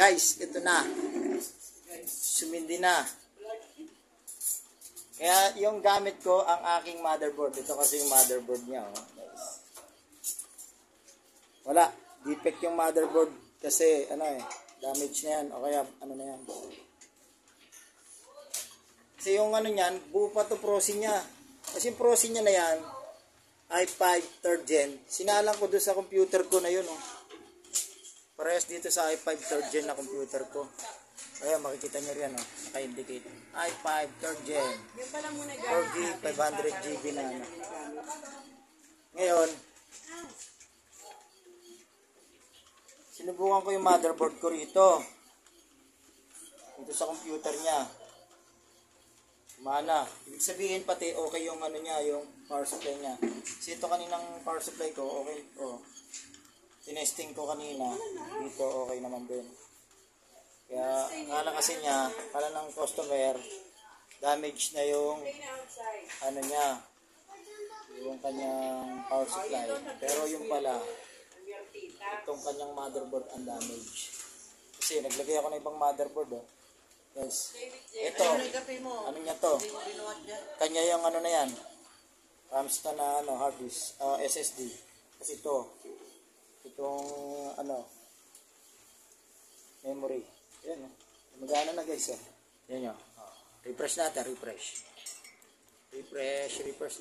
Guys, ito na. Sumindi na. Kaya yung gamit ko, ang aking motherboard. Ito kasi yung motherboard niya. Oh. Guys. Wala. Defect yung motherboard. Kasi, damage na yan. O kaya, na yan. Kasi yung niyan, buo pa to prosi niya. Kasi yung prosi niya na yan, i5 3rd gen. Sinalang ko doon sa computer ko na yun. Oh. Parehas dito sa i5 3rd gen na computer ko. Kaya makikita nyo rin, naka-indicate. i5 3rd gen. 4GB, 500GB na. Ngayon, sinubukan ko yung motherboard ko rito. Dito sa computer niya. Mana. Ibig sabihin pati okay yung niya, yung power supply niya. Kasi ito kaninang power supply ko, okay. Oh. Tinesting ko kanina. Dito okay naman din. Kaya, akala kasi niya, akala ng customer, damage na yung, niya, yung kanyang power supply. Pero yung pala, itong kanyang motherboard ang damage. Kasi naglagay ako ng ibang motherboard, oh. Guys, ito, niya to? Kanya yung na yan, Ramsta na, hard disk, SSD. Kasi itong, memory. Yan, magana na guys, yan nyo. Refresh natin, refresh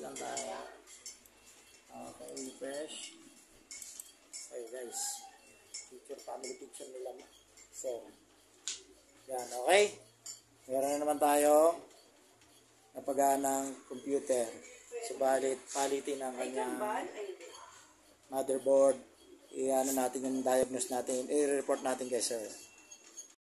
lang tayo. Okay, refresh. Okay guys, family picture nila. So, yan, okay. Meron na naman tayo napagana ng computer. Subalit, palitin ang kanyang motherboard. Natin yung diagnose natin, i-report natin kay sir.